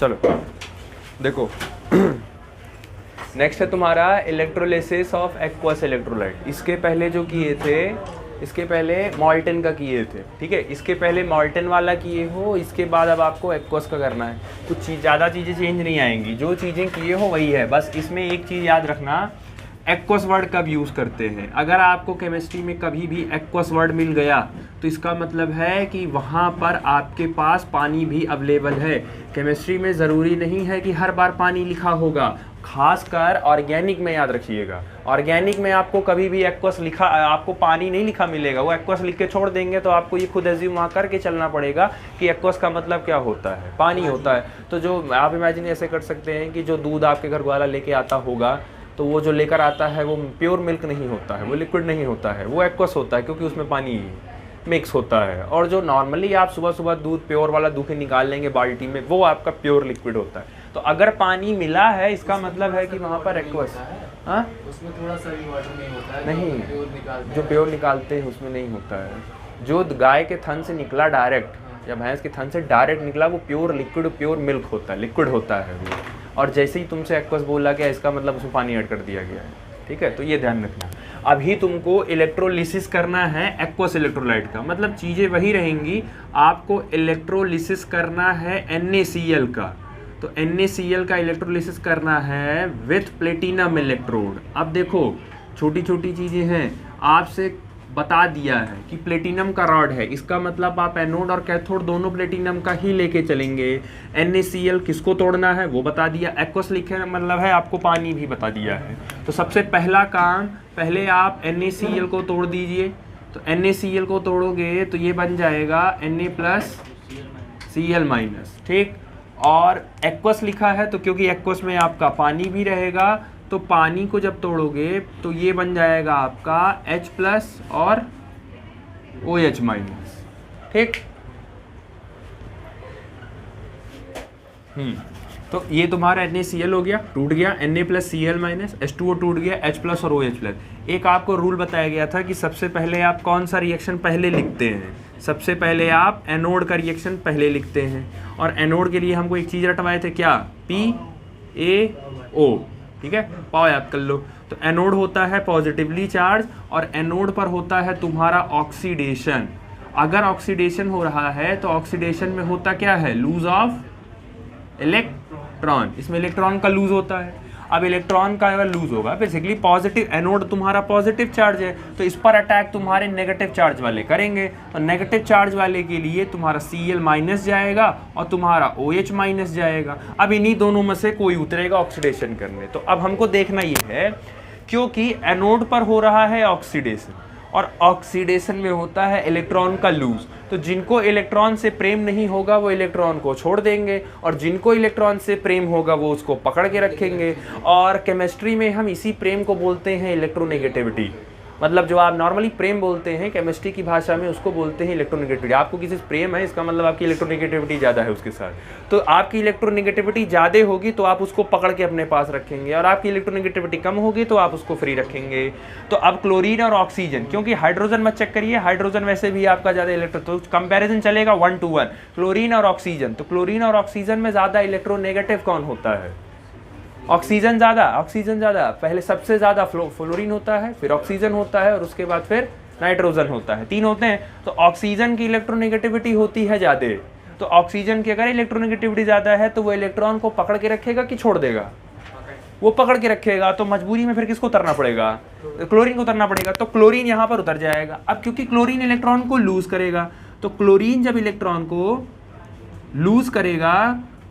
चलो देखो नेक्स्ट है तुम्हारा इलेक्ट्रोलिसिस ऑफ एक्वस इलेक्ट्रोलाइट। इसके पहले जो किए थे, इसके पहले मॉल्टन का किए थे, ठीक है, इसके पहले मॉल्टन वाला किए हो, इसके बाद अब आपको एक्वस का करना है। कुछ ज़्यादा चीज़ें चेंज नहीं आएंगी, जो चीज़ें किए हो वही है। बस इसमें एक चीज़ याद रखना, एक्वस वर्ड कब यूज़ करते हैं। अगर आपको केमिस्ट्री में कभी भी एक्वस वर्ड मिल गया तो इसका मतलब है कि वहाँ पर आपके पास पानी भी अवेलेबल है। केमिस्ट्री में ज़रूरी नहीं है कि हर बार पानी लिखा होगा, खासकर ऑर्गेनिक में याद रखिएगा। ऑर्गेनिक में आपको कभी भी एक्वस लिखा, आपको पानी नहीं लिखा मिलेगा। वो एक्वस लिख के छोड़ देंगे तो आपको ये खुद एज्यूम करके चलना पड़ेगा कि एक्वस का मतलब क्या होता है, पानी होता है। तो जो आप इमेजिन ऐसे कर सकते हैं कि जो दूध आपके घर वाला लेके आता होगा तो वो जो लेकर आता है वो प्योर मिल्क नहीं होता है, वो लिक्विड नहीं होता है, वो एक्वस होता है क्योंकि उसमें पानी मिक्स होता है। और जो नॉर्मली आप सुबह सुबह दूध प्योर वाला दूध निकाल लेंगे बाल्टी में, वो आपका प्योर लिक्विड होता है। तो अगर पानी मिला है इसका मतलब है कि वहाँ पर एक्वस, हाँ उसमें थोड़ा सा भी वाटर नहीं होता है, नहीं, जो प्योर निकालते हैं उसमें नहीं होता है। जो गाय के थन से निकला डायरेक्ट या भैंस के थन से डायरेक्ट निकला वो प्योर लिक्विड, प्योर मिल्क होता है, लिक्विड होता है वो। और जैसे ही तुमसे एक्वस बोला गया इसका मतलब उसमें पानी ऐड कर दिया गया है, ठीक है। तो ये ध्यान रखना। अभी तुमको इलेक्ट्रोलिसिस करना है एक्वस इलेक्ट्रोलाइट का, मतलब चीज़ें वही रहेंगी। आपको इलेक्ट्रोलिसिस करना है NaCl का, तो NaCl का इलेक्ट्रोलिसिस करना है विथ प्लेटिनम इलेक्ट्रोड। अब देखो छोटी छोटी चीज़ें हैं, आपसे बता दिया है कि प्लेटिनम का रॉड है, इसका मतलब आप एनोड और कैथोड दोनों प्लेटिनम का ही लेके चलेंगे। NaCl किसको तोड़ना है वो बता दिया, एक्वस लिखे मतलब है आपको पानी भी बता दिया है। तो सबसे पहला काम, पहले आप NaCl को तोड़ दीजिए। तो NaCl को तोड़ोगे तो ये बन जाएगा Na+Cl-, ठीक। और एक्वस लिखा है तो क्योंकि एक्वस में आपका पानी भी रहेगा तो पानी को जब तोड़ोगे तो ये बन जाएगा आपका H+ और OH-, ठीक। तो ये तुम्हारा NaCl हो गया, टूट गया, Na+Cl-, H2O टूट गया, H+ और OH+। एक आपको रूल बताया गया था कि सबसे पहले आप कौन सा रिएक्शन पहले लिखते हैं। सबसे पहले आप एनोड का रिएक्शन पहले लिखते हैं, और एनोड के लिए हमको एक चीज़ रटवाए थे, क्या, PaO, ठीक है, पाओ याद कर लो। तो एनोड होता है पॉजिटिवली चार्ज और एनोड पर होता है तुम्हारा ऑक्सीडेशन। अगर ऑक्सीडेशन हो रहा है तो ऑक्सीडेशन में होता क्या है, लूज ऑफ इलेक्ट्रॉन, इसमें इलेक्ट्रॉन का लूज होता है। अब इलेक्ट्रॉन का अगर लूज होगा, बेसिकली पॉजिटिव, एनोड तुम्हारा पॉजिटिव चार्ज है तो इस पर अटैक तुम्हारे नेगेटिव चार्ज वाले करेंगे। तो नेगेटिव चार्ज वाले के लिए तुम्हारा Cl- जाएगा और तुम्हारा OH- जाएगा। अब इन्हीं दोनों में से कोई उतरेगा ऑक्सीडेशन करने। तो अब हमको देखना ये है, क्योंकि एनोड पर हो रहा है ऑक्सीडेशन और ऑक्सीडेशन में होता है इलेक्ट्रॉन का लूज, तो जिनको इलेक्ट्रॉन से प्रेम नहीं होगा वो इलेक्ट्रॉन को छोड़ देंगे और जिनको इलेक्ट्रॉन से प्रेम होगा वो उसको पकड़ के रखेंगे। और केमिस्ट्री में हम इसी प्रेम को बोलते हैं इलेक्ट्रोनेगेटिविटी। मतलब जो आप नॉर्मली प्रेम बोलते हैं केमिस्ट्री की भाषा में उसको बोलते हैं इलेक्ट्रोनेगेटिविटी। आपको किसी से प्रेम है इसका मतलब आपकी इलेक्ट्रोनेगेटिविटी ज़्यादा है उसके साथ, तो आपकी इलेक्ट्रोनेगेटिविटी ज़्यादा होगी तो आप उसको पकड़ के अपने पास रखेंगे, और आपकी इलेक्ट्रोनेगेटिविटी कम होगी तो आप उसको फ्री रखेंगे। तो अब क्लोरीन और ऑक्सीजन, क्योंकि हाइड्रोजन मत चेक करिए, हाइड्रोजन वैसे भी आपका ज़्यादा इलेक्ट्रो, तो कंपेरिजन चलेगा 1 to 1 क्लोरीन और ऑक्सीजन। तो क्लोरीन और ऑक्सीजन में ज़्यादा इलेक्ट्रोनेगेटिव कौन होता है, ऑक्सीजन ज़्यादा, ऑक्सीजन ज़्यादा। पहले सबसे ज़्यादा फ्लोरीन होता है, फिर ऑक्सीजन होता है और उसके बाद फिर नाइट्रोजन होता है, 3 होते हैं। तो ऑक्सीजन की इलेक्ट्रोनेगेटिविटी होती है ज़्यादा, तो ऑक्सीजन की अगर इलेक्ट्रोनेगेटिविटी ज़्यादा है तो वो इलेक्ट्रॉन को पकड़ के रखेगा कि छोड़ देगा, वो पकड़ के रखेगा। तो मजबूरी में फिर किसको उतरना पड़ेगा, क्लोरीन को उतरना पड़ेगा। तो क्लोरीन यहाँ पर उतर जाएगा। अब क्योंकि क्लोरीन इलेक्ट्रॉन को लूज करेगा, तो क्लोरीन जब इलेक्ट्रॉन को लूज करेगा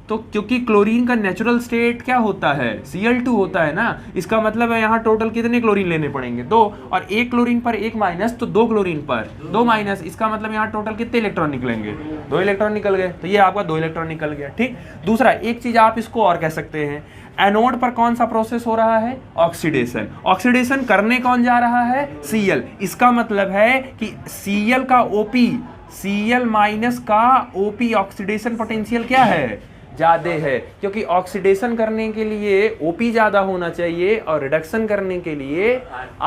तो क्योंकि क्लोरीन का नेचुरल स्टेट क्या होता है, Cl2 होता है ना, इसका मतलब है यहाँ टोटल कितने क्लोरीन लेने पड़ेंगे, 2, और एक क्लोरीन पर एक माइनस, तो 2 क्लोरीन पर 2 माइनस, इसका मतलब यहाँ टोटल कितने इलेक्ट्रॉन निकलेंगे, 2 इलेक्ट्रॉन निकल गए। तो ये आपका 2 इलेक्ट्रॉन निकल गया, ठीक। दूसरा एक चीज आप इसको और कह सकते हैं, एनोड पर कौन सा प्रोसेस हो रहा है, ऑक्सीडेशन। ऑक्सीडेशन करने कौन जा रहा है, Cl। इसका मतलब है कि Cl का OP, Cl- का OP ऑक्सीडेशन पोटेंशियल क्या है, ज़्यादा है, क्योंकि ऑक्सीडेशन करने के लिए OP ज़्यादा होना चाहिए और रिडक्शन करने के लिए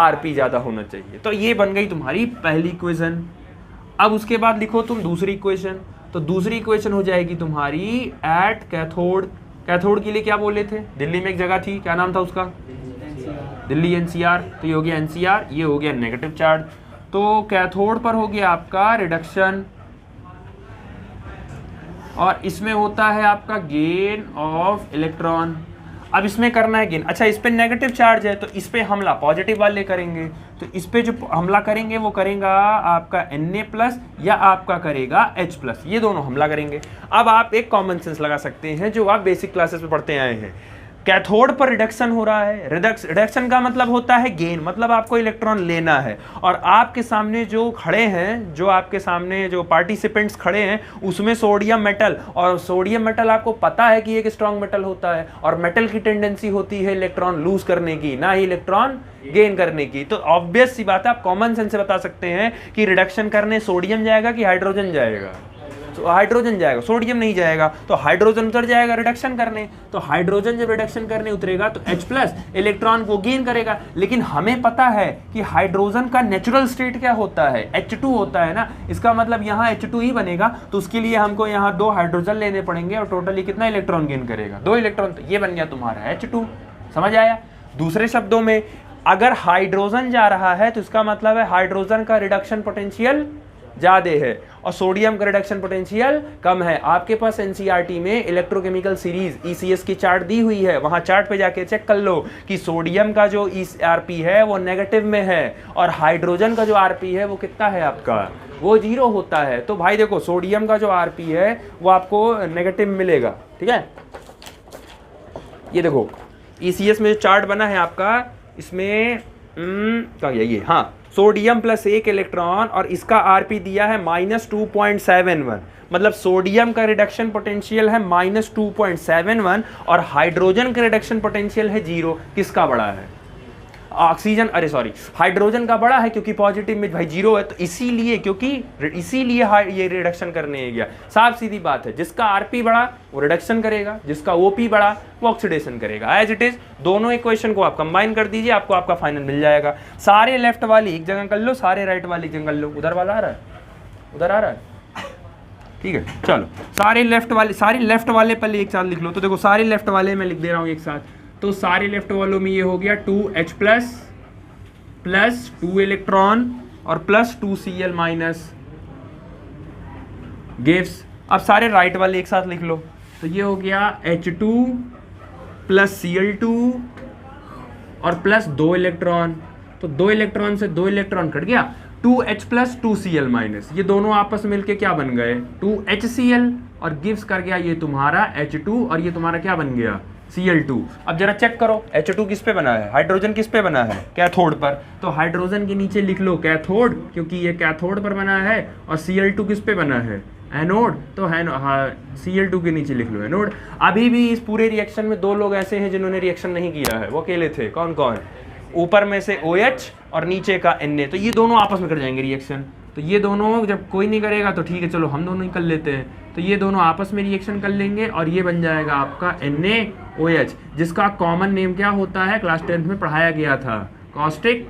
RP ज़्यादा होना चाहिए। तो ये बन गई तुम्हारी पहली इक्वेशन। अब उसके बाद लिखो तुम दूसरी इक्वेशन। तो तो दूसरी इक्वेशन हो जाएगी तुम्हारी एट कैथोड। कैथोड के लिए क्या बोले थे, दिल्ली में एक जगह थी, क्या नाम था उसका, दिल्ली एनसीआर। तो ये हो गया एनसीआर, ये हो गया नेगेटिव चार्ज। तो कैथोड पर हो गया आपका रिडक्शन और इसमें होता है आपका गेन ऑफ इलेक्ट्रॉन। अब इसमें करना है गेन। अच्छा, इस पे नेगेटिव चार्ज है तो इस पे हमला पॉजिटिव वाले करेंगे, तो इस पे जो हमला करेंगे वो करेगा आपका Na+ या आपका करेगा H+, ये दोनों हमला करेंगे। अब आप एक कॉमन सेंस लगा सकते हैं जो आप बेसिक क्लासेस में पढ़ते आए हैं, कैथोड पर रिडक्शन हो रहा है, रिडक्शन का मतलब होता है गेन, मतलब आपको इलेक्ट्रॉन लेना है। और आपके सामने जो खड़े हैं, जो आपके सामने जो पार्टिसिपेंट्स खड़े हैं उसमें सोडियम मेटल, और सोडियम मेटल आपको पता है कि एक स्ट्रॉन्ग मेटल होता है और मेटल की टेंडेंसी होती है इलेक्ट्रॉन लूज करने की, ना ही इलेक्ट्रॉन गेन करने की। तो ऑब्वियस सी बात है, आप कॉमन सेंस से बता सकते हैं कि रिडक्शन करने सोडियम जाएगा कि हाइड्रोजन जाएगा। तो हाइड्रोजन जाएगा, सोडियम नहीं जाएगा। तो हाइड्रोजन उतर जाएगा रिडक्शन करने, तो हाइड्रोजन जब रिडक्शन करने उतरेगा तो H+ इलेक्ट्रॉन को गेन करेगा। लेकिन हमें पता है कि हाइड्रोजन का नेचुरल स्टेट क्या होता है, H2 होता है ना। इसका मतलब यहाँ H2 ही बनेगा, तो उसके लिए हमको यहाँ 2 हाइड्रोजन लेने पड़ेंगे और टोटली कितना इलेक्ट्रॉन गेन करेगा, 2 इलेक्ट्रॉन। तो ये बन गया तुम्हारा H2। समझ आया। दूसरे शब्दों में अगर हाइड्रोजन जा रहा है तो इसका मतलब है हाइड्रोजन का रिडक्शन पोटेंशियल ज्यादा है और सोडियम का रिडक्शन पोटेंशियल कम है। आपके पास एनसीईआरटी में इलेक्ट्रोकेमिकल सीरीज ईसीएस की चार्ट दी हुई है, वहां चार्ट पे जाके चेक कर लो कि सोडियम का जो आरपी है वो नेगेटिव में है और हाइड्रोजन का जो आरपी है वो कितना है आपका, वो 0 होता है। तो भाई देखो, सोडियम का जो आरपी है वो आपको नेगेटिव मिलेगा, ठीक है। ये देखो ईसीएस में जो चार्ट बना है आपका, इसमें क्या ये, हाँ, सोडियम +1 इलेक्ट्रॉन और इसका आरपी दिया है -2.71, मतलब सोडियम का रिडक्शन पोटेंशियल है -2.71 और हाइड्रोजन का रिडक्शन पोटेंशियल है 0। किसका बड़ा है, ऑक्सीजन, अरे सॉरी, हाइड्रोजन का बड़ा है क्योंकि पॉजिटिव में भाई 0 है, तो इसीलिए, क्योंकि इसीलिए ये रिडक्शन करने गया। साफ सीधी बात है, जिसका आरपी बड़ा वो रिडक्शन करेगा, जिसका ओपी बड़ा वो ऑक्सीडेशन करेगा। एज इट इज दोनों इक्वेशन को आप कंबाइन कर दीजिए, आपको आपका फाइनल मिल जाएगा। सारे लेफ्ट वाली एक जगह कर लो, सारे राइट वाली एक जगह कर लो। उधर वाला आ रहा है, उधर आ रहा है, ठीक है। चलो सारे लेफ्ट वाले पहले एक साथ लिख लो। तो देखो सारे लेफ्ट वाले मैं लिख दे रहा हूँ एक साथ। तो सारे लेफ्ट वालों में ये हो गया 2H+ + 2 इलेक्ट्रॉन और +2Cl- गिव्स। अब सारे राइट वाले एक साथ लिख लो। तो ये हो गया H2 + Cl2 और +2 इलेक्ट्रॉन। तो 2 इलेक्ट्रॉन से 2 इलेक्ट्रॉन कट गया, 2H + 2Cl-। ये दोनों आपस में मिलके क्या बन गए, 2HCl, और गिव्स कर गया ये तुम्हारा H2 और ये तुम्हारा क्या बन गया, Cl2। अब जरा चेक करो, H2 किस पे बना है, हाइड्रोजन किस पे बना है, कैथोड पर। तो हाइड्रोजन के नीचे लिख लो कैथोड, क्योंकि ये कैथोड पर बना है, और Cl2 किस पे बना है, एनोड। तो Cl2 के नीचे लिख लो एनोड। अभी भी इस पूरे रिएक्शन में 2 लोग ऐसे हैं जिन्होंने रिएक्शन नहीं किया है, वो अकेले थे। कौन कौन, ऊपर में से OH और नीचे का Na। तो ये दोनों आपस में कर जाएंगे रिएक्शन। तो ये दोनों जब कोई नहीं करेगा तो ठीक है, चलो हम दोनों ही कर लेते हैं। तो ये दोनों आपस में रिएक्शन कर लेंगे और ये बन जाएगा आपका NaOH, जिसका कॉमन नेम क्या होता है, क्लास 10th में पढ़ाया गया था, कॉस्टिक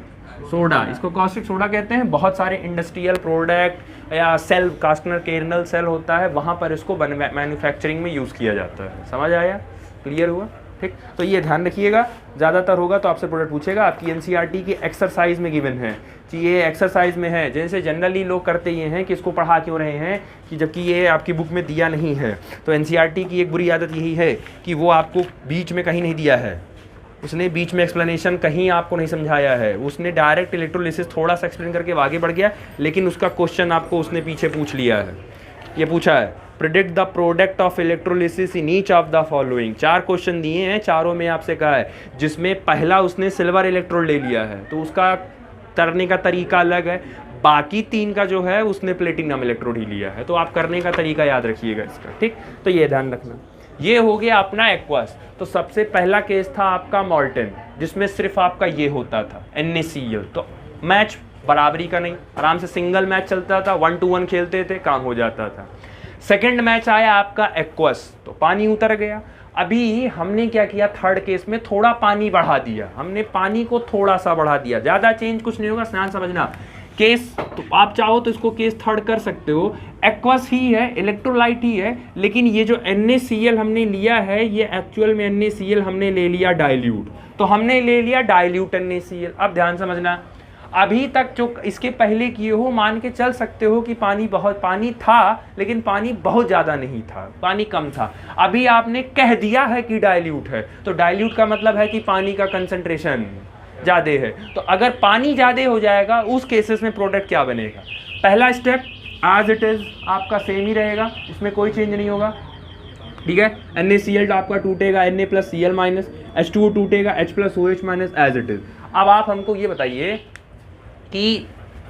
सोडा। इसको कॉस्टिक सोडा कहते हैं। बहुत सारे इंडस्ट्रियल प्रोडक्ट या सेल, कास्टनर केर्नल सेल होता है, वहाँ पर इसको मैन्युफैक्चरिंग में यूज़ किया जाता है। समझ आया, क्लियर हुआ, ठीक। तो ये ध्यान रखिएगा, ज़्यादातर होगा तो आपसे प्रोडक्ट पूछेगा। आपकी एनसीईआरटी की एक्सरसाइज में गिवन है कि ये एक्सरसाइज में है। जैसे जनरली लोग करते ये हैं कि इसको पढ़ा क्यों रहे हैं, कि जबकि ये आपकी बुक में दिया नहीं है। तो एनसीईआरटी की एक बुरी आदत यही है कि वो आपको बीच में कहीं नहीं दिया है, उसने बीच में एक्सप्लेनेशन कहीं आपको नहीं समझाया है, उसने डायरेक्ट इलेक्ट्रोलिसिस थोड़ा सा एक्सप्लेन करके आगे बढ़ गया, लेकिन उसका क्वेश्चन आपको उसने पीछे पूछ लिया है। ये पूछा है predict the product of electrolysis in each of the following. 4 question दिए हैं, चारों में आपसे कहा है, जिसमें पहला उसने सिल्वर इलेक्ट्रोड ले लिया है तो उसका करने का तरीका अलग है, बाकी 3 का जो है उसने प्लेटिनम इलेक्ट्रोड ही लिया है। तो आप करने का तरीका याद रखिएगा इसका, ठीक। तो ये ध्यान रखना। ये हो गया अपना एक्वास। तो सबसे पहला केस था आपका मॉल्टन, जिसमें सिर्फ आपका ये होता था NaCl। तो मैच बराबरी का नहीं, आराम से सिंगल मैच चलता था, 1 to 1 खेलते थे, काम हो जाता था। सेकंड मैच आया आपका एक्वस, तो पानी उतर गया। अभी हमने क्या किया, थर्ड केस में थोड़ा पानी बढ़ा दिया, हमने पानी को थोड़ा सा बढ़ा दिया, ज़्यादा चेंज कुछ नहीं होगा, स्नान समझना। केस, तो आप चाहो तो इसको केस थर्ड कर सकते हो। एक्वस ही है, इलेक्ट्रोलाइट ही है, लेकिन ये जो NaCl हमने लिया है ये एक्चुअल में NaCl हमने ले लिया डाइल्यूट, तो हमने ले लिया डाइल्यूट NaCl। अब ध्यान समझना, अभी तक जो इसके पहले किए हो मान के चल सकते हो कि पानी था, लेकिन पानी बहुत ज़्यादा नहीं था, पानी कम था। अभी आपने कह दिया है कि डाइल्यूट है, तो डाइल्यूट का मतलब है कि पानी का कंसंट्रेशन ज़्यादा है। तो अगर पानी ज़्यादा हो जाएगा उस केसेस में प्रोडक्ट क्या बनेगा? पहला स्टेप एज इट इज़ आपका सेम ही रहेगा, उसमें कोई चेंज नहीं होगा, ठीक है। NaCl आपका टूटेगा Na+Cl- H2O टूटेगा H+OH- एज इट इज़। अब आप हमको ये बताइए कि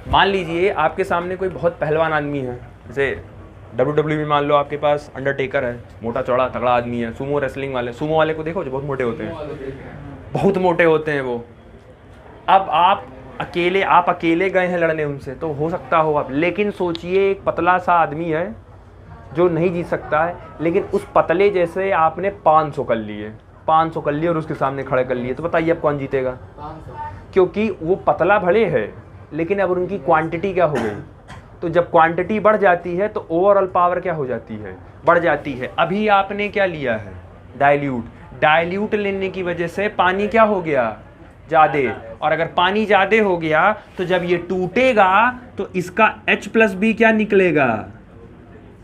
मान लीजिए आपके सामने कोई बहुत पहलवान आदमी है, जैसे WWE में मान लो आपके पास अंडरटेकर है, मोटा चौड़ा तगड़ा आदमी है, सुमो रेसलिंग वाले, सुमो वाले को देखो जो बहुत मोटे होते हैं, बहुत मोटे होते हैं वो। अब आप अकेले गए हैं लड़ने उनसे, तो हो सकता हो आप, लेकिन सोचिए एक पतला सा आदमी है जो नहीं जीत सकता है, लेकिन उस पतले जैसे आपने 500 कर लिए और उसके सामने खड़े कर लिए, तो बताइए अब कौन जीतेगा? 500। क्योंकि वो पतला भले है, लेकिन अब उनकी क्वांटिटी क्या हो गई? तो जब क्वांटिटी बढ़ जाती है तो ओवरऑल पावर क्या हो जाती है? बढ़ जाती है। अभी आपने क्या लिया है? डाइल्यूट लेने की वजह से पानी क्या हो गया? ज़्यादा। और अगर पानी ज़्यादा हो गया तो जब ये टूटेगा तो इसका H+B क्या निकलेगा?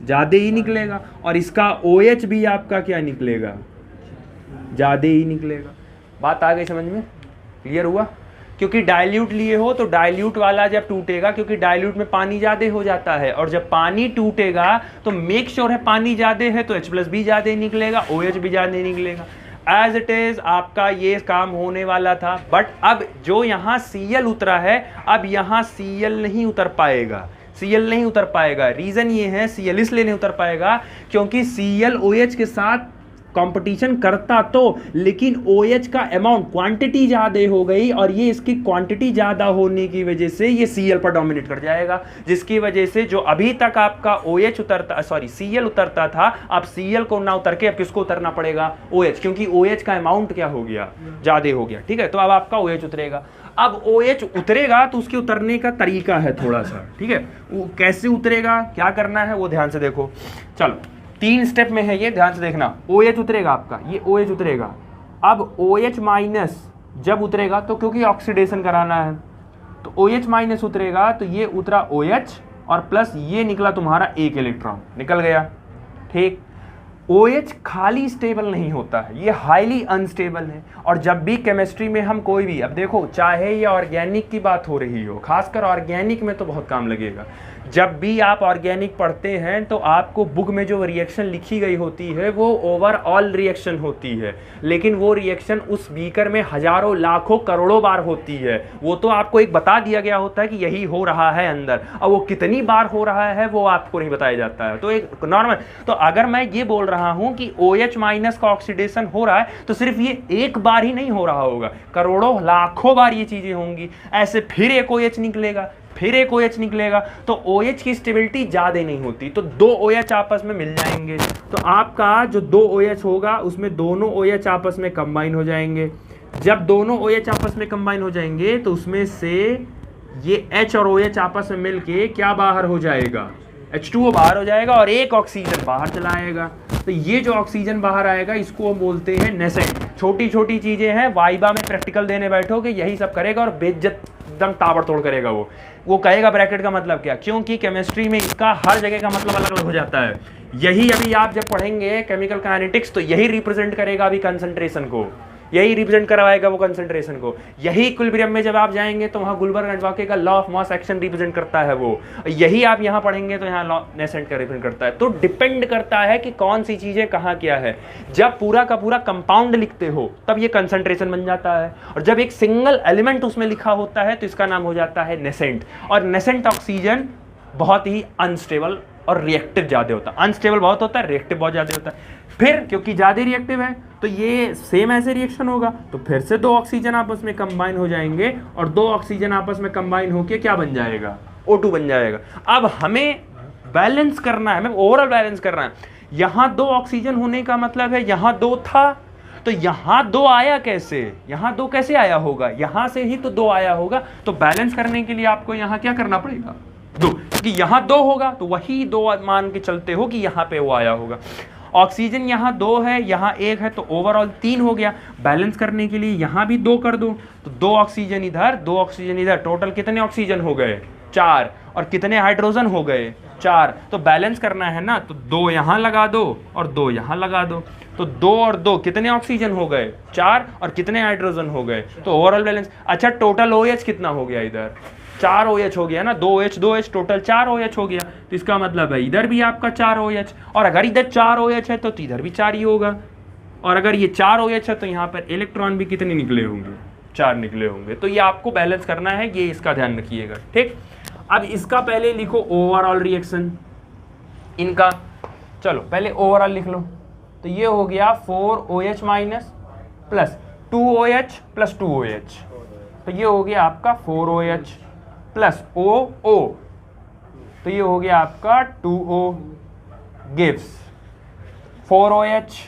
ज़्यादा ही निकलेगा, और इसका OH भी आपका क्या निकलेगा? ज़्यादा ही निकलेगा। बात आ गई समझ में? क्लियर हुआ? क्योंकि डाइल्यूट लिए हो तो डाइल्यूट वाला जब टूटेगा, क्योंकि डाइल्यूट में पानी ज़्यादा हो जाता है, और जब पानी टूटेगा तो मेक श्योर है पानी ज़्यादा है तो H+B ज़्यादा ही निकलेगा, OH भी ज़्यादा ही निकलेगा। एज इट इज़ आपका ये काम होने वाला था, बट अब जो यहाँ Cl उतरा है, अब यहाँ Cl नहीं उतर पाएगा। रीज़न ये है Cl इसलिए नहीं उतर पाएगा क्योंकि Cl OH के साथ कंपटीशन करता तो, लेकिन OH का अमाउंट क्वांटिटी ज़्यादा हो गई, और ये इसकी क्वांटिटी ज़्यादा होने की वजह से ये Cl पर डोमिनेट कर जाएगा, जिसकी वजह से जो अभी तक आपका Cl उतरता था, अब Cl को ना उतर के अब किसको उतरना पड़ेगा? OH, क्योंकि OH का अमाउंट क्या हो गया? ज़्यादा हो गया, ठीक है। तो अब आपका OH उतरेगा। अब OH उतरेगा तो उसके उतरने का तरीका है थोड़ा सा, ठीक है। वो कैसे उतरेगा, क्या करना है वो ध्यान से देखो। चलो 3 स्टेप में है ये, ध्यान से देखना। OH उतरेगा आपका, ये OH उतरेगा। अब OH- जब उतरेगा तो क्योंकि ऑक्सीडेशन कराना है, तो OH- उतरेगा, तो ये उतरा OH और प्लस ये निकला तुम्हारा एक इलेक्ट्रॉन, निकल गया, ठीक। OH खाली स्टेबल नहीं होता है, ये हाईली अनस्टेबल है। और जब भी केमिस्ट्री में हम कोई भी, अब देखो चाहे ये ऑर्गेनिक की बात हो रही हो, खासकर ऑर्गेनिक में तो बहुत काम लगेगा। जब भी आप ऑर्गेनिक पढ़ते हैं तो आपको बुक में जो रिएक्शन लिखी गई होती है वो ओवरऑल रिएक्शन होती है, लेकिन वो रिएक्शन उस बीकर में हजारों लाखों करोड़ों बार होती है। वो तो आपको एक बता दिया गया होता है कि यही हो रहा है अंदर, और वो कितनी बार हो रहा है वो आपको नहीं बताया जाता है। तो एक नॉर्मल, तो अगर मैं ये बोल रहा हूं कि OH- का ऑक्सीडेशन हो रहा है तो सिर्फ ये एक बार ही नहीं हो रहा होगा, करोड़ों लाखों बार ये चीजें होंगी। ऐसे फिर एक OH निकलेगा, फिर एक OH निकलेगा, तो OH की स्टेबिलिटी ज़्यादा नहीं होती, तो 2 OH आपस में मिल जाएंगे, तो आपका जो 2 OH होगा उसमें दोनों OH आपस में कंबाइन हो जाएंगे। जब दोनों OH आपस में कंबाइन हो जाएंगे तो उसमें से ये H और OH आपस में मिलके क्या बाहर हो जाएगा? H2O बाहर हो जाएगा, और एक ऑक्सीजन बाहर चला आएगा। तो ये जो ऑक्सीजन बाहर आएगा इसको हम बोलते हैं नेसेंट। छोटी छोटी चीज़ें हैं, वाइबा में प्रैक्टिकल देने बैठोगे यही सब करेगा, और बेइज्जत एकदम ताबड़तोड़ करेगा वो कहेगा ब्रैकेट का मतलब क्या, क्योंकि केमिस्ट्री में इसका हर जगह का मतलब अलग अलग हो जाता है। यही अभी आप जब पढ़ेंगे केमिकल काइनेटिक्स तो यही रिप्रेजेंट करेगा अभी कंसंट्रेशन को, यही रिप्रेजेंट करवाएगा वो कंसंट्रेशन को। यही इक्विलिब्रियम में जब आप जाएंगे तो वहाँ गुलबर्ग एंड वाके का law of mass action represent करता है वो, यही आप यहाँ पढ़ेंगे तो यहाँ लॉ नेसेंट का रिप्रेजेंट करता है। तो डिपेंड करता है कि कौन सी चीज़ें कहाँ क्या है। जब पूरा का पूरा कंपाउंड लिखते हो तब ये कंसंट्रेशन बन जाता है, और जब एक सिंगल एलिमेंट उसमें लिखा होता है तो इसका नाम हो जाता है नेसेंट। और नेसेंट ऑक्सीजन बहुत ही अनस्टेबल और रिएक्टिव ज़्यादा होता है, अनस्टेबल बहुत होता है, रिएक्टिव बहुत ज़्यादा होता है। फिर क्योंकि ज़्यादा रिएक्टिव है तो ये सेम ऐसे रिएक्शन होगा, तो फिर से 2 ऑक्सीजन आपस में कंबाइन हो जाएंगे, और 2 ऑक्सीजन आपस में कंबाइन होके क्या बन जाएगा? O2 बन जाएगा। अब हमें बैलेंस करना है, हमें ओवरऑल बैलेंस करना है। यहाँ 2 ऑक्सीजन होने का मतलब है यहाँ 2 था, तो यहाँ 2 आया कैसे, यहाँ 2 कैसे आया होगा, यहाँ से ही तो 2 आया होगा। तो बैलेंस करने के लिए आपको यहाँ क्या करना पड़ेगा, 2, क्योंकि यहाँ 2 होगा तो वही 2 मान के चलते हो कि यहाँ पे वो आया होगा। ऑक्सीजन यहाँ 2 है, यहाँ 1 है, तो ओवरऑल 3 हो गया। बैलेंस करने के लिए यहाँ भी 2 कर दो, तो 2 ऑक्सीजन इधर, 2 ऑक्सीजन इधर, टोटल कितने ऑक्सीजन हो गए, 4, और कितने हाइड्रोजन हो गए, 4। तो बैलेंस करना है ना, तो 2 यहाँ लगा दो और 2 यहाँ लगा दो, तो 2 और 2 कितने ऑक्सीजन हो गए, 4, और कितने हाइड्रोजन हो गए, तो ओवरऑल बैलेंस। अच्छा टोटल OH कितना हो गया, इधर 4 OH हो गया ना, 2H टोटल 4 OH हो गया। तो इसका मतलब है इधर भी आपका 4 OH, और अगर इधर 4 OH है तो इधर भी 4 ही होगा, और अगर ये 4 OH है तो यहाँ पर इलेक्ट्रॉन भी कितने निकले होंगे, 4 निकले होंगे। तो ये आपको बैलेंस करना है, ये इसका ध्यान रखिएगा, ठीक। अब इसका पहले लिखो ओवरऑल रिएक्शन इनका, चलो पहले ओवरऑल लिख लो। तो ये हो गया 4OH minus plus 2OH plus 2OH, तो ये हो गया आपका 4OH प्लस OO, तो ये हो गया आपका 2O gives 4OH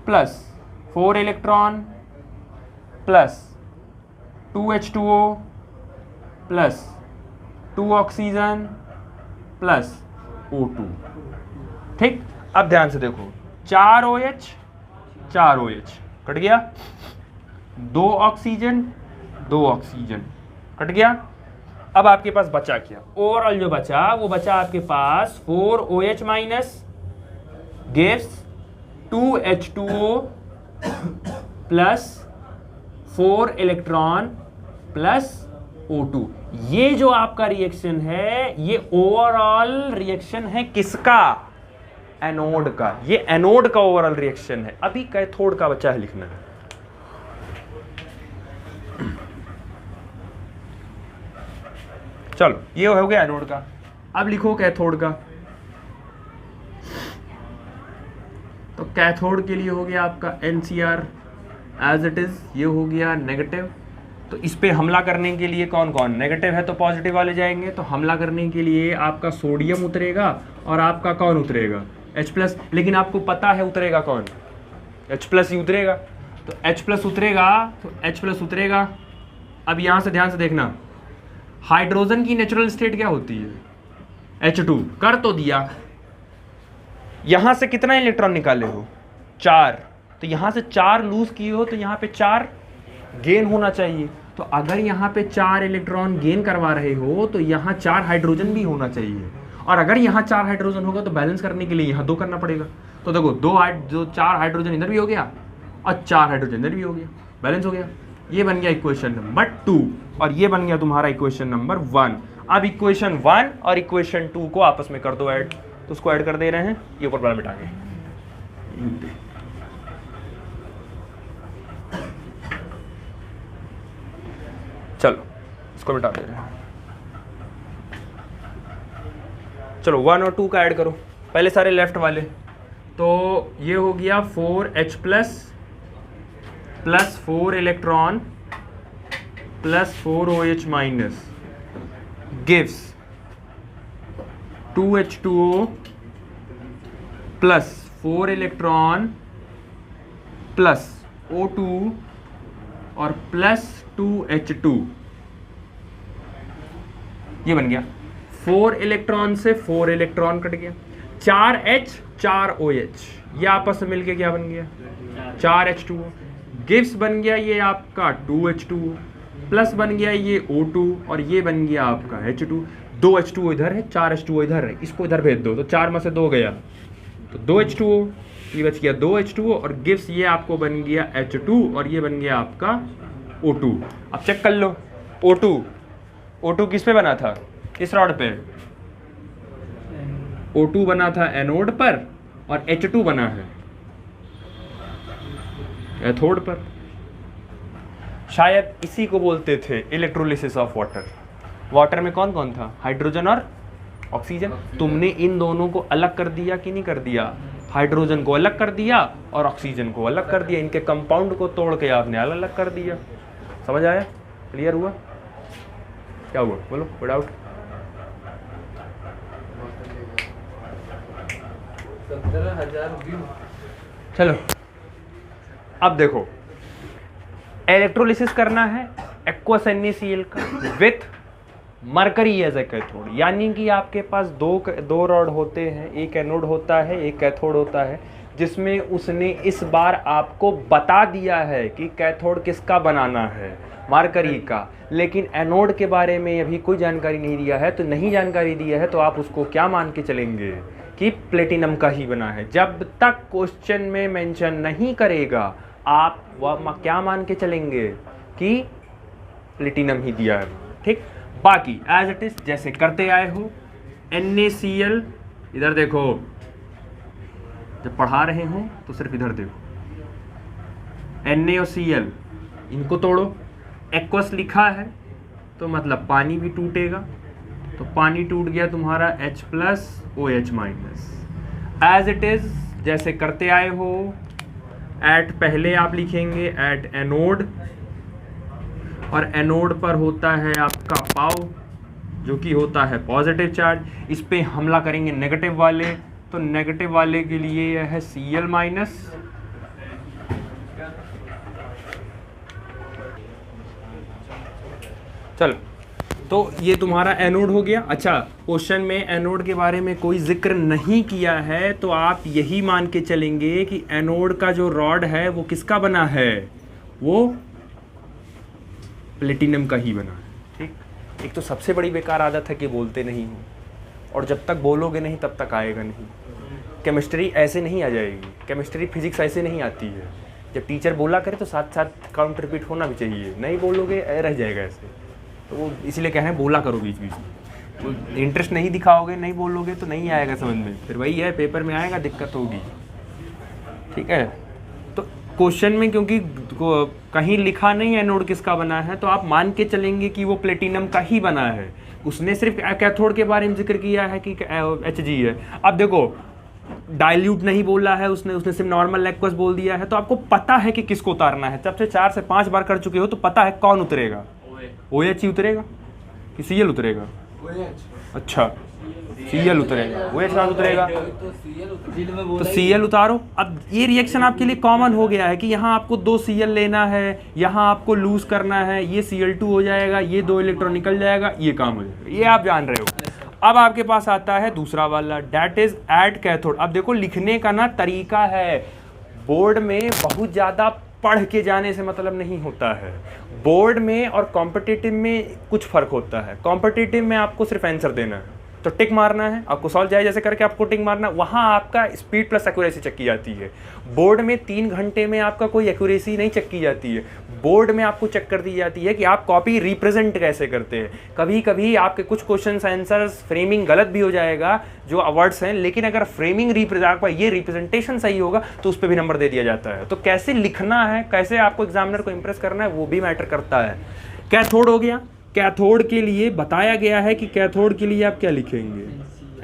plus 4 electron plus 2H2O plus 2 oxygen plus O2, ठीक। अब ध्यान से देखो, 4 OH 4 OH कट गया, 2 ऑक्सीजन 2 ऑक्सीजन कट गया। अब आपके पास बचा क्या, ओवरऑल जो बचा वो बचा आपके पास 4OH minus gives 2H2O plus 4 electron plus O2। ये जो आपका रिएक्शन है ये ओवरऑल रिएक्शन है किसका, एनोड का। ये एनोड का ओवरऑल रिएक्शन है। अभी कैथोड का बचा है लिखना है। चलो ये हो गया एनोड का, अब लिखो कैथोड का। तो कैथोड के लिए हो गया आपका NCR एज इट इज, ये हो गया नेगेटिव। तो इस पे हमला करने के लिए कौन कौन, नेगेटिव है तो पॉजिटिव वाले जाएंगे, तो हमला करने के लिए आपका सोडियम उतरेगा और आपका कौन उतरेगा, H+। लेकिन आपको पता है उतरेगा कौन, H+ ही उतरेगा। तो H+ उतरेगा, तो H+ उतरेगा। अब यहाँ से ध्यान से देखना, हाइड्रोजन की नेचुरल स्टेट क्या होती है, H2 कर तो दिया। यहां से कितना इलेक्ट्रॉन निकाले हो, 4, तो यहां से 4 लूज किए हो, तो यहां पे 4 गेन होना चाहिए। तो अगर यहां पे 4 इलेक्ट्रॉन गेन करवा रहे हो तो यहां 4 हाइड्रोजन भी होना चाहिए, और अगर यहां 4 हाइड्रोजन होगा तो बैलेंस करने के लिए यहां 2 करना पड़ेगा। तो देखो 4 हाइड्रोजन इधर भी हो गया और 4 हाइड्रोजन इधर भी हो गया, बैलेंस हो गया। ये बन गया इक्वेशन नंबर 2 और ये बन गया तुम्हारा इक्वेशन नंबर 1। अब इक्वेशन 1 और इक्वेशन 2 को आपस में कर दो ऐड, तो उसको ऐड कर दे रहे हैं, ये ऊपर वाला मिटा के। चलो इसको मिटा दे रहे हैं। चलो 1 और 2 का ऐड करो, पहले सारे लेफ्ट वाले। तो ये हो गया 4H plus 4 electron plus 4OH minus gives 2H2O plus 4 electron plus O2 और प्लस 2H2। ये बन गया 4 इलेक्ट्रॉन से 4 इलेक्ट्रॉन कट गया, 4H 4OH, ये आपस में मिलके क्या बन गया, 4H2O। गिव्स बन गया ये आपका 2H2O प्लस बन गया ये O2 और ये बन गया आपका H2। 2H2O इधर है, 4H2O इधर है, इसको इधर भेज दो तो 4 में से 2 गया, तो 2H2O, ये बच गया 2H2O और गिव्स ये आपको बन गया H2 और ये बन गया आपका O2। अब चेक कर लो, O2 किस पे बना था, किस रॉड पे, O2 बना था एनोड पर और H2 बना है कैथोड पर। शायद इसी को बोलते थे इलेक्ट्रोलिसिस ऑफ वाटर। वाटर में कौन कौन था, हाइड्रोजन और ऑक्सीजन। तुमने इन दोनों को अलग कर दिया कि नहीं कर दिया, हाइड्रोजन को अलग कर दिया और ऑक्सीजन को अलग कर दिया, इनके कंपाउंड को तोड़ के आपने अलग अलग कर दिया। समझ आया, क्लियर हुआ, क्या हुआ बोलो, कोई डाउट। 17,000 व्यू। चलो अब देखो, इलेक्ट्रोलिसिस करना है एक्वस NaCl का with mercury as a cathode, यानी कि आपके पास दो रॉड होते हैं, एक एनोड होता है एक कैथोड होता है, जिसमें उसने इस बार आपको बता दिया है कि कैथोड किसका बनाना है, मरकरी का, लेकिन एनोड के बारे में अभी कोई जानकारी नहीं दिया है। तो नहीं जानकारी दिया है तो आप उसको क्या मान के चलेंगे कि प्लेटिनम का ही बना है। जब तक क्वेश्चन में मेंशन नहीं करेगा आप वह क्या मान के चलेंगे कि प्लेटिनम ही दिया है, ठीक। बाकी एज इट इज जैसे करते आए हो, NaCl, इधर देखो, जब पढ़ा रहे हो तो सिर्फ इधर देखो, Na और Cl इनको तोड़ो, एक्वस लिखा है तो मतलब पानी भी टूटेगा, तो पानी टूट गया तुम्हारा H+ OH-। As it is जैसे करते आए हो, एट पहले आप लिखेंगे एट एनोड, और एनोड पर होता है आपका पाव जो कि होता है पॉजिटिव चार्ज। इस पे हमला करेंगे नेगेटिव वाले, तो नेगेटिव वाले के लिए यह है Cl-। चलो, तो ये तुम्हारा एनोड हो गया। अच्छा, क्वेश्चन में एनोड के बारे में कोई जिक्र नहीं किया है तो आप यही मान के चलेंगे कि एनोड का जो रॉड है वो किसका बना है, वो प्लेटिनम का ही बना है, ठीक। एक तो सबसे बड़ी बेकार आदत है कि बोलते नहीं हो, और जब तक बोलोगे नहीं तब तक आएगा नहीं। केमिस्ट्री ऐसे नहीं आ जाएगी, केमिस्ट्री फिजिक्स ऐसे नहीं आती है। जब टीचर बोला करे तो साथ साथ काउंटर रिपीट होना भी चाहिए, नहीं बोलोगे रह जाएगा ऐसे। तो वो इसीलिए कह रहे हैं बोला करो बीच बीच में, तो इंटरेस्ट नहीं दिखाओगे, नहीं बोलोगे तो नहीं आएगा समझ में, फिर वही है पेपर में आएगा दिक्कत होगी, ठीक है। तो क्वेश्चन में क्योंकि कहीं लिखा नहीं है एनोड किसका बना है, तो आप मान के चलेंगे कि वो प्लेटिनम का ही बना है। उसने सिर्फ कैथोड के बारे में जिक्र किया है कि Hg है। अब देखो, डाइल्यूट नहीं बोला है उसने सिर्फ नॉर्मल एक्वस बोल दिया है, तो आपको पता है कि किसको उतारना है। जब से 4 से 5 बार कर चुके हो तो पता है कौन उतरेगा, OH ही उतरेगा कि Cl उतरेगा। अच्छा, Cl उतरेगा, OH कहाँ उतरेगा, तो Cl उतारो। अब ये रिएक्शन आपके लिए कॉमन हो गया है कि यहाँ आपको 2 Cl लेना है, यहाँ आपको लूज करना है, ये Cl2 हो जाएगा, ये 2 इलेक्ट्रॉन निकल जाएगा, ये काम हो जाएगा, ये आप जान रहे हो। अब आपके पास आता है दूसरा वाला, डेट इज एट कैथोड। अब देखो, लिखने का ना तरीका है, बोर्ड में बहुत ज़्यादा पढ़ के जाने से मतलब नहीं होता है। बोर्ड में और कॉम्पिटिटिव में कुछ फ़र्क होता है। कॉम्पिटिटिव में आपको सिर्फ आंसर देना है, तो टिक मारना है, आपको सॉल्व जाए जैसे करके आपको टिक मारना, वहाँ आपका स्पीड प्लस एक्यूरेसी चेक की जाती है। बोर्ड में 3 घंटे में आपका कोई एक्यूरेसी नहीं चेक की जाती है। बोर्ड में आपको चेक कर दी जाती है कि आप कॉपी रिप्रेजेंट कैसे करते हैं। कभी कभी आपके कुछ क्वेश्चन आंसर्स फ्रेमिंग गलत भी हो जाएगा जो अवर्ड्स हैं, लेकिन अगर फ्रेमिंग आपका ये रिप्रेजेंटेशन सही होगा तो उस पर भी नंबर दे दिया जाता है। तो कैसे लिखना है, कैसे आपको एग्जामिनर को इंप्रेस करना है, वो भी मैटर करता है। कैथोड हो गया, कैथोड के लिए बताया गया है कि कैथोड के लिए आप क्या लिखेंगे,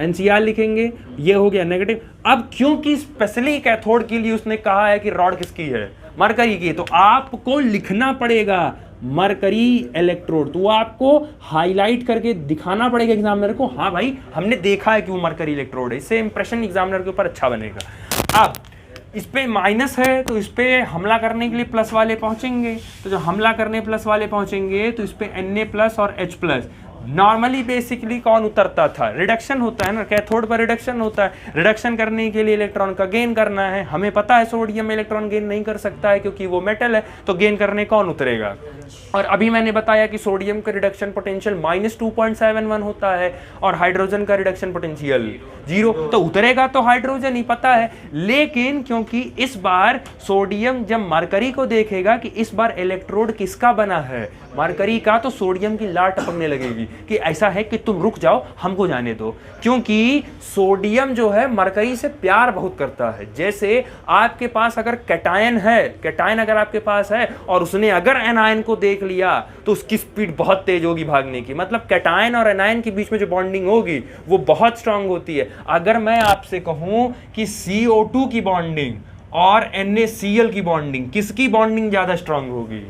NCr लिखेंगे, ये हो गया नेगेटिव। अब क्योंकि स्पेशली कैथोड के लिए उसने कहा है कि रॉड किसकी है, मरकरी की, तो आपको लिखना पड़ेगा मरकरी इलेक्ट्रोड। तो आपको हाईलाइट करके दिखाना पड़ेगा एग्जामिनर को, हाँ भाई हमने देखा है कि वो मरकरी इलेक्ट्रोड है। इससे इंप्रेशन एग्जामिनर के ऊपर अच्छा बनेगा। अब इस पे माइनस है तो इस पे हमला करने के लिए प्लस वाले पहुंचेंगे, तो जब हमला करने प्लस वाले पहुंचेंगे तो इस पे Na+ और H+। नॉर्मली बेसिकली कौन उतरता था, रिडक्शन होता है ना, कैथोड पर रिडक्शन होता है। रिडक्शन करने के लिए इलेक्ट्रॉन का गेन करना है। हमें पता है सोडियम इलेक्ट्रॉन गेन नहीं कर सकता है क्योंकि वो मेटल है, तो गेन करने कौन उतरेगा। और अभी मैंने बताया कि सोडियम का रिडक्शन पोटेंशियल -2.71 होता है और हाइड्रोजन का रिडक्शन पोटेंशियल 0, तो उतरेगा तो हाइड्रोजन ही, पता है। लेकिन क्योंकि इस बार सोडियम जब मरकरी को देखेगा कि इस बार इलेक्ट्रोड किसका बना है, मरकरी का, तो सोडियम की लार टपकने लगेगी कि ऐसा है कि तुम रुक जाओ, हमको जाने दो। क्योंकि सोडियम जो है मरकरी से प्यार बहुत करता है। जैसे आपके पास अगर कैटायन है, कैटायन अगर आपके पास है और उसने अगर एनायन को देख लिया तो उसकी स्पीड बहुत तेज होगी भागने की। मतलब कैटायन और एनायन के बीच में जो बॉन्डिंग होगी वो बहुत स्ट्रांग होती है। अगर मैं आपसे कहूं कि CO2 की बॉन्डिंग और NaCl की बॉन्डिंग, किसकी बॉन्डिंग ज्यादा स्ट्रांग होगी,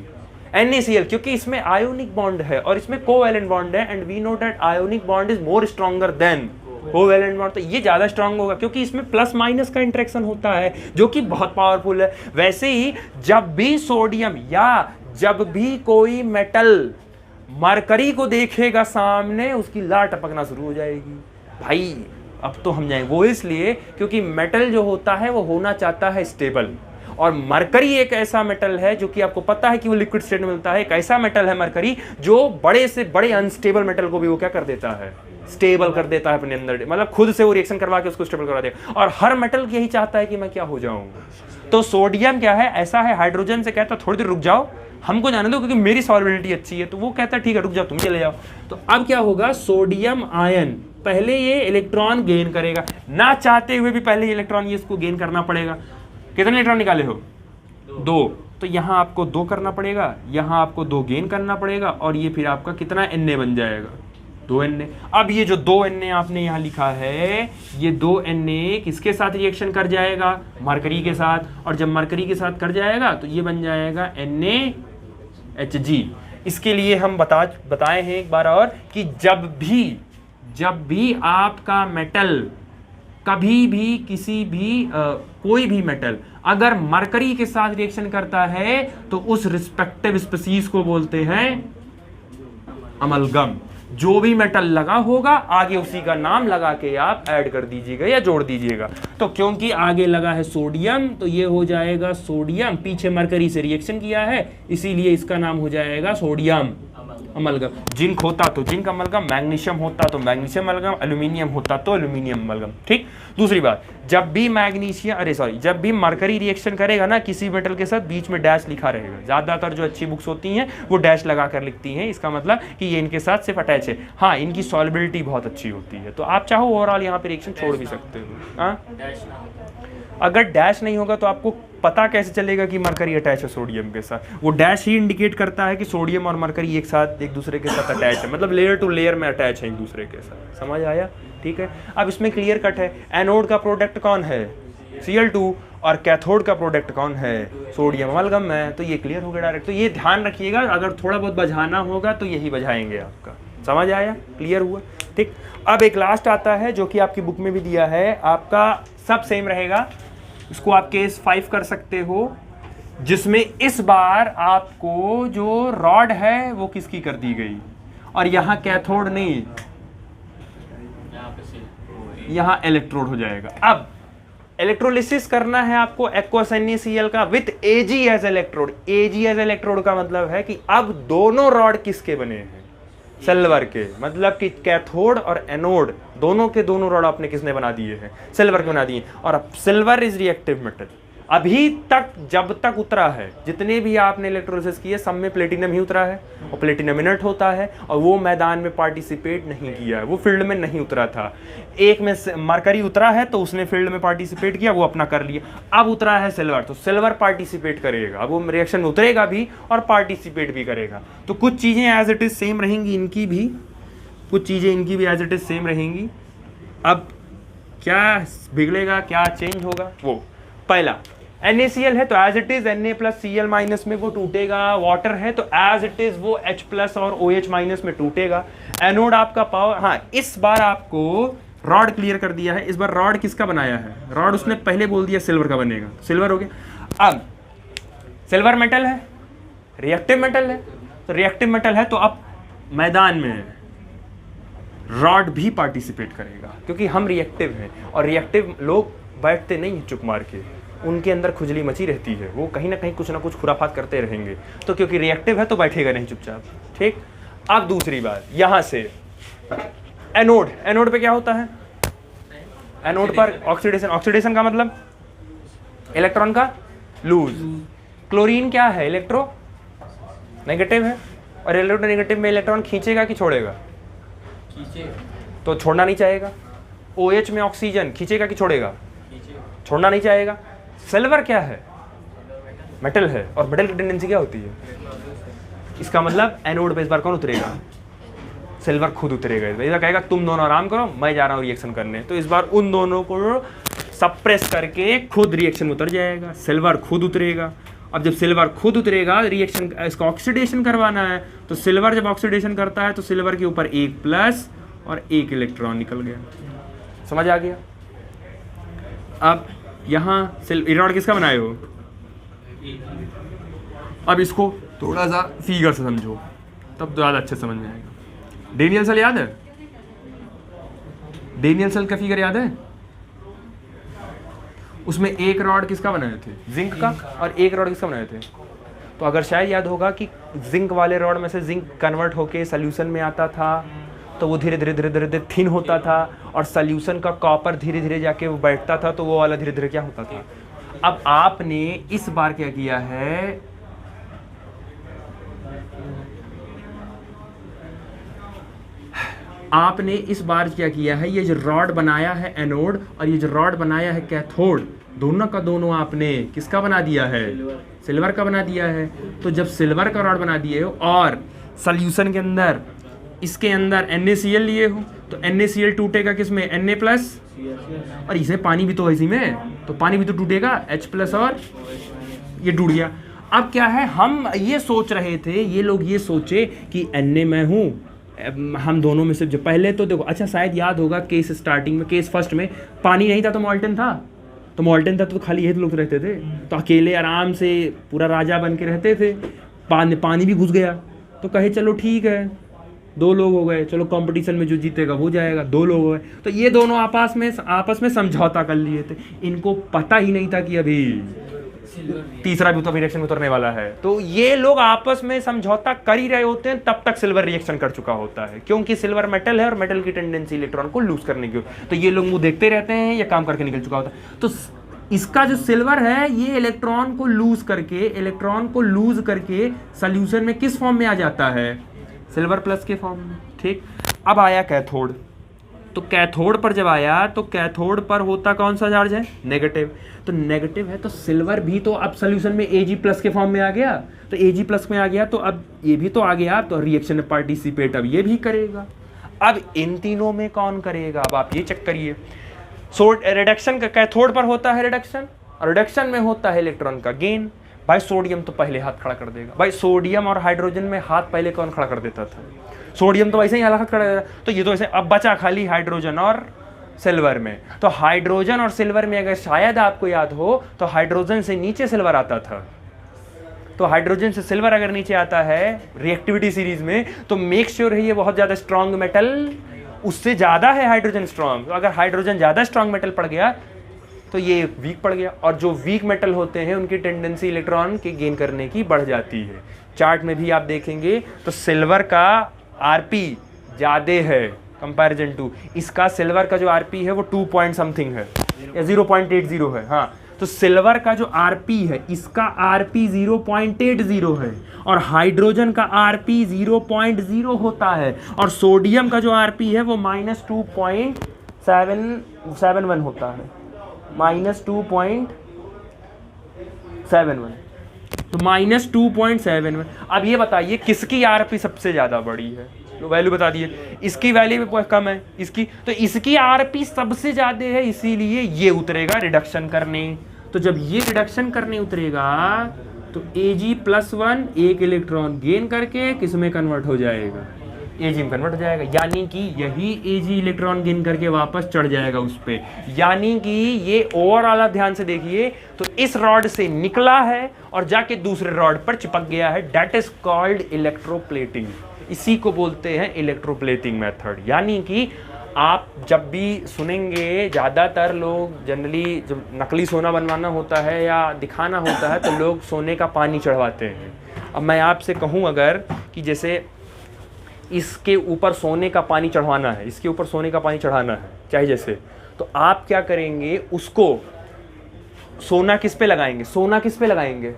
NaCl, क्योंकि इसमें आयोनिक बॉन्ड है और इसमें कोवैलेंट बॉन्ड है, and we know that ionic bond is more stronger than covalent bond, तो ये ज़्यादा स्ट्रांग होगा क्योंकि इसमें प्लस माइनस का इंटरेक्शन होता है जो कि बहुत पावरफुल है। वैसे ही जब भी सोडियम या जब भी कोई मेटल मरकरी को देखेगा सामने, उसकी लाट टपकना शुरू हो जाएगी। भाई अब तो हम जाएंगे, वो इसलिए क्योंकि मेटल जो होता है वो होना चाहता है स्टेबल, और मरकरी एक ऐसा मेटल है जो कि आपको पता है कि वो लिक्विड स्टेट में मिलता है। एक ऐसा मेटल है मरकरी जो बड़े से बड़े अनस्टेबल मेटल को भी वो क्या कर देता है, स्टेबल कर देता है अपने अंदर, मतलब खुद से वो रिएक्शन करवा के उसको स्टेबल करवा देगा। और हर मेटल यही चाहता है कि मैं क्या हो जाऊं। तो सोडियम क्या है, ऐसा है, हाइड्रोजन से कहता है थोड़ी देर रुक जाओ, हमको जाने दो क्योंकि मेरी सॉल्युबिलिटी अच्छी है, तो वो कहता है ठीक है रुक जाओ, तुम चले जाओ। तो अब क्या होगा, सोडियम आयन पहले ये इलेक्ट्रॉन गेन करेगा, ना चाहते हुए भी पहले इलेक्ट्रॉन ये इसको गेन करना पड़ेगा। कितने इलेक्ट्रॉन निकाले हो, 2, तो यहाँ आपको 2 करना पड़ेगा, यहाँ आपको 2 गेन करना पड़ेगा, और ये फिर आपका कितना Na बन जाएगा, 2 Na। अब ये जो 2 Na आपने यहाँ लिखा है, ये 2 Na किसके साथ रिएक्शन कर जाएगा, मरकरी के साथ, और जब मरकरी के साथ कर जाएगा तो ये बन जाएगा NaHg। इसके लिए हम बताए हैं एक बार और कि जब भी आपका मेटल कभी भी किसी भी कोई भी मेटल अगर मरकरी के साथ रिएक्शन करता है तो उस रिस्पेक्टिव स्पीसीज को बोलते हैं अमलगम। जो भी मेटल लगा होगा आगे उसी का नाम लगा के आप ऐड कर दीजिएगा या जोड़ दीजिएगा। तो क्योंकि आगे लगा है सोडियम तो ये हो जाएगा सोडियम, पीछे मरकरी से रिएक्शन किया है इसीलिए इसका नाम हो जाएगा सोडियम अमलगम। जिंक होता तो जिंक अमलगम, मैग्नीशियम होता तो मैग्नीशियम अमलगम, एल्यूमिनियम होता तो एल्यूमिनियम अमलगम। ठीक। दूसरी बात, जब भी मरकरी रिएक्शन करेगा ना किसी मेटल के साथ, बीच में डैश लिखा रहेगा। ज्यादातर जो अच्छी बुक्स होती हैं वो डैश लगा कर लिखती हैं, इसका मतलब कि ये इनके साथ सिर्फ अटैच है। हाँ, इनकी सॉल्युबिलिटी बहुत अच्छी होती है, तो आप चाहो ओवरऑल यहाँ पे रिएक्शन छोड़ भी सकते हो। हाँ, अगर डैश नहीं होगा तो आपको पता कैसे चलेगा कि मरकरी अटैच है सोडियम के साथ? वो डैश ही इंडिकेट करता है कि सोडियम और मरकरी एक साथ एक दूसरे के साथ अटैच है, मतलब लेयर टू लेयर में अटैच है एक दूसरे के साथ। समझ आया? ठीक है। अब इसमें क्लियर कट है, एनोड का प्रोडक्ट कौन है, Cl2, और कैथोड का प्रोडक्ट कौन है, सोडियम अमलगम है। तो ये क्लियर हो गया डायरेक्ट। तो ये ध्यान रखिएगा, अगर थोड़ा बहुत बझाना होगा तो यही बझाएंगे आपका। समझ आया? क्लियर हुआ? ठीक। अब एक लास्ट आता है जो कि आपकी बुक में भी दिया है, आपका सब सेम रहेगा, इसको आप केस 5 कर सकते हो, जिसमें इस बार आपको जो रॉड है वो किसकी कर दी गई, और यहाँ कैथोड नहीं, यहाँ इलेक्ट्रोड हो जाएगा। अब इलेक्ट्रोलिसिस करना है आपको एक्वस NaCl का with Ag as electrode. Ag as electrode का मतलब है कि अब दोनों रॉड किसके बने हैं, सिल्वर के, मतलब कि कैथोड और एनोड दोनों के दोनों रॉड आपने किसने बना दिए हैं, सिल्वर के बना दिए। और अब सिल्वर इज रिएक्टिव मेटल। अभी तक जब तक उतरा है, जितने भी आपने इलेक्ट्रोलिसिस किए सब में प्लेटिनम ही उतरा है, और प्लेटिनम इनर्ट होता है, और वो मैदान में पार्टिसिपेट नहीं किया है, वो फील्ड में नहीं उतरा था। एक में मरकरी उतरा है तो उसने फील्ड में पार्टिसिपेट किया, वो अपना कर लिया। अब उतरा है सिल्वर, तो सिल्वर पार्टिसिपेट करेगा, अब वो रिएक्शन में उतरेगा भी और पार्टिसिपेट भी करेगा। तो कुछ चीज़ें एज इट इज सेम रहेंगी, इनकी भी कुछ चीज़ें इनकी भी एज इट इज सेम रहेंगी। अब क्या बिगड़ेगा, क्या चेंज होगा, वो पहला NaCl है तो as it is Na plus Cl minus में वो टूटेगा। वाटर है तो एज इट इज वो H प्लस और OH माइनस में टूटेगा। एनोड आपका पावर, हाँ इस बार आपको रॉड क्लियर कर दिया है। इस बार रॉड किसका बनाया है, रॉड उसने पहले बोल दिया सिल्वर का बनेगा, सिल्वर हो गया। अब सिल्वर मेटल है, रिएक्टिव मेटल है, तो रिएक्टिव मेटल है तो अब मैदान में रॉड भी पार्टिसिपेट करेगा, क्योंकि हम रिएक्टिव हैं, और रिएक्टिव लोग बैठते नहीं हैं चुप मार के, उनके अंदर खुजली मची रहती है, वो कहीं ना कहीं कुछ ना कुछ खुराफात करते रहेंगे। तो क्योंकि रिएक्टिव है तो बैठेगा नहीं चुपचाप। ठीक। अब दूसरी बात, यहां से एनोड, एनोड पे क्या होता है, एनोड पर ऑक्सीडेशन, ऑक्सीडेशन का मतलब इलेक्ट्रॉन का लूज। क्लोरीन क्या है, इलेक्ट्रो नेगेटिव है, और इलेक्ट्रो नेगेटिव में इलेक्ट्रॉन खींचेगा कि छोड़ेगा, तो छोड़ना नहीं चाहेगा। OH में ऑक्सीजन खींचेगा कि छोड़ेगा, छोड़ना नहीं चाहेगा। सिल्वर क्या है, मेटल है, और मेटल की टेंडेंसी क्या होती है, इसका मतलब एनोड पे इस बार कौन उतरेगा, सिल्वर खुद उतरेगा। इस बार कहेगा तुम दोनों आराम करो, मैं जा रहा हूँ रिएक्शन करने, तो इस बार उन दोनों को सप्रेस करके खुद रिएक्शन में उतर जाएगा, सिल्वर खुद उतरेगा। अब जब सिल्वर खुद उतरेगा, रिएक्शन इसका ऑक्सीडेशन करवाना है, तो सिल्वर जब ऑक्सीडेशन करता है तो सिल्वर के ऊपर 1 प्लस और 1 इलेक्ट्रॉन निकल गया। समझ आ गया? अब यहाँ ये रॉड किसका बनाए हो? अब इसको थोड़ा सा फिगर से समझो, तब ज़्यादा अच्छे समझ में आएगा। डेनियल सेल याद है? डेनियल सेल का फिगर याद है? उसमें एक रॉड किसका बनाए थे? जिंक का, और एक रॉड किसका बनाए थे? तो अगर शायद याद होगा कि जिंक वाले रॉड में से जिंक कन्वर्ट होके सोल्यूशन में आता था, तो वो धीरे धीरे धीरे धीरे थिन होता था, और सोल्यूशन का कॉपर धीरे धीरे जाके वो बैठता था, तो वो वाला धीरे धीरे क्या होता था। अब आपने इस बार क्या किया है, आपने इस बार क्या किया है, ये जो रॉड बनाया है एनोड और ये जो रॉड बनाया है कैथोड, दोनों का दोनों आपने किसका बना दिया है? सिल्वर का बना दिया है। तो जब सिल्वर का रॉड बना दिए हो और सॉल्यूशन के अंदर इसके अंदर NaCl लिए हो, तो NaCl टूटेगा किस में? Na+, और इसमें पानी भी तो इसी में, तो पानी भी तो टूटेगा H+, और ये टूट गया। अब क्या है, हम ये सोच रहे थे, ये लोग ये सोचे कि Na मैं हूँ, हम दोनों में से जो पहले तो देखो, अच्छा शायद याद होगा केस स्टार्टिंग में, केस फर्स्ट में पानी नहीं था तो मॉल्टन था, तो मॉल्टन था तो खाली ये लोग रहते थे, तो अकेले आराम से पूरा राजा बन के रहते थे। पानी भी घुस गया, तो कहे चलो ठीक है, 2 लोग हो गए, चलो कंपटीशन में जो जीतेगा वो जाएगा, 2 लोग हो गए, तो ये दोनों आपस में समझौता कर लिए थे। इनको पता ही नहीं था कि अभी तीसरा भी तो रिएक्शन में उतरने वाला है, तो ये लोग आपस में समझौता कर ही रहे होते हैं, तब तक सिल्वर रिएक्शन कर चुका होता है, क्योंकि सिल्वर मेटल है और मेटल की टेंडेंसी इलेक्ट्रॉन को लूज करने की, तो ये लोग मुंह देखते रहते हैं, ये काम करके निकल चुका होता है। तो इसका जो सिल्वर है ये इलेक्ट्रॉन को लूज करके सॉल्यूशन में किस फॉर्म में आ जाता है? सिल्वर प्लस के फॉर्म में। ठीक, अब आया कैथोड, तो कैथोड पर जब आया तो कैथोड पर होता कौन सा चार्ज है? नेगेटिव। तो नेगेटिव है तो सिल्वर भी तो अब सॉल्यूशन में Ag+ के फॉर्म में आ गया, तो Ag+ में आ गया, तो अब ये भी तो आ गया, तो रिएक्शन में पार्टिसिपेट अब ये भी करेगा। अब इन तीनों में कौन करेगा? अब आप ये चेक करिए, रिडक्शन का कैथोड पर होता है रिडक्शन, और रिडक्शन में होता है इलेक्ट्रॉन का गेन। भाई सोडियम तो पहले हाथ खड़ा कर देगा, भाई सोडियम और हाइड्रोजन में हाथ पहले कौन खड़ा कर देता था? सोडियम तो वैसे ही हाथ खड़ा देता, तो ये तो ऐसे अब बचा खाली हाइड्रोजन और सिल्वर में। तो हाइड्रोजन और सिल्वर में अगर शायद आपको याद हो तो हाइड्रोजन से नीचे सिल्वर आता था, तो हाइड्रोजन से सिल्वर अगर नीचे आता है रिएक्टिविटी सीरीज में, तो मेक श्योर है ये बहुत ज्यादा स्ट्रॉन्ग मेटल, उससे ज्यादा है हाइड्रोजन स्ट्रॉन्ग। तो अगर हाइड्रोजन ज्यादा स्ट्रॉन्ग मेटल पड़ गया तो ये वीक पड़ गया, और जो वीक मेटल होते हैं उनकी टेंडेंसी इलेक्ट्रॉन के गेन करने की बढ़ जाती है। चार्ट में भी आप देखेंगे तो सिल्वर का Rp ज्यादा है कंपैरिजन टू, इसका सिल्वर का जो Rp है वो 2 पॉइंट समथिंग है या 0.80 है। हाँ, तो सिल्वर का जो Rp है इसका Rp 0.80 है, और हाइड्रोजन का Rp 0.0 होता है, और सोडियम का जो Rp है वो -2.71 होता है, -2.71, तो -2.71। अब ये बताइए किसकी Rp सबसे ज्यादा बड़ी है? वैल्यू बता दिए, इसकी वैल्यू भी कम है इसकी, तो इसकी Rp सबसे ज्यादा है, इसीलिए ये उतरेगा रिडक्शन करने। तो जब ये रिडक्शन करने उतरेगा तो Ag+1 एक इलेक्ट्रॉन गेन करके किस में कन्वर्ट हो जाएगा? Ag में कन्वर्ट हो जाएगा, यानी कि यही Ag इलेक्ट्रॉन गेन करके वापस चढ़ जाएगा उस पे। यानी कि ये ओवरऑल आप ध्यान से देखिए, तो इस रॉड से निकला है और जाके दूसरे रॉड पर चिपक गया है, दैट इज कॉल्ड इलेक्ट्रोप्लेटिंग। इसी को बोलते हैं इलेक्ट्रोप्लेटिंग मेथड। यानी कि आप जब भी सुनेंगे, ज़्यादातर लोग जनरली जब नकली सोना बनवाना होता है या दिखाना होता है तो लोग सोने का पानी चढ़वाते हैं। अब मैं आपसे कहूँ अगर कि जैसे इसके ऊपर सोने का पानी चढ़वाना है, इसके ऊपर सोने का पानी चढ़ाना है चाहे जैसे, तो आप क्या करेंगे, उसको सोना किस पे लगाएंगे? सोना किस पे लगाएंगे?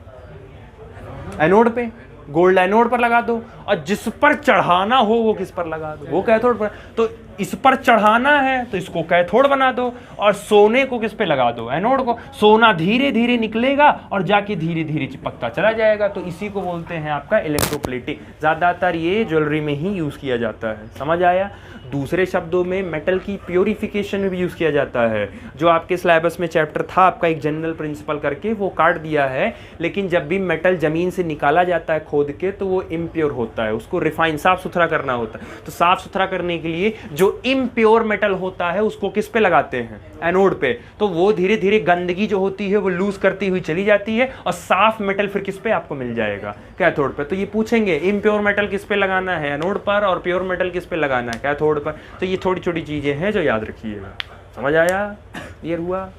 एनोड पे, गोल्ड एनोड पर लगा दो, और जिस पर चढ़ाना हो वो किस पर लगा दो? वो कैथोड पर। तो इस पर चढ़ाना है तो इसको कैथोड बना दो, और सोने को किस पे लगा दो? एनोड को। सोना धीरे धीरे निकलेगा और जाके धीरे धीरे चिपकता चला जाएगा, तो इसी को बोलते हैं आपका इलेक्ट्रोप्लेटिंग। ज़्यादातर ये ज्वेलरी में ही यूज़ किया जाता है, समझ आया? दूसरे शब्दों में मेटल की प्योरिफिकेशन में भी यूज़ किया जाता है। जो आपके सिलेबस में चैप्टर था आपका एक जनरल प्रिंसिपल करके, वो काट दिया है, लेकिन जब भी मेटल ज़मीन से निकाला जाता है खोद के तो वो इम्प्योर होता होता है, उसको रिफाइन साफ सुथरा करना होता है। तो साफ सुथरा करने के लिए जो इम्प्योर मेटल होता है उसको किस पे लगाते हैं? एनोड पे। तो वो धीरे धीरे गंदगी जो होती है वो लूज करती हुई चली जाती है और साफ मेटल फिर किस पे आपको मिल जाएगा? कैथोड पे। तो ये पूछेंगे इम्प्योर मेटल किस पे लगाना है? एनोड पर, और प्योर मेटल किस पे लगाना है? कैथोड पर। तो ये थोड़ी छोटी चीजें हैं जो याद रखिएगा। समझ आया? क्लियर हुआ?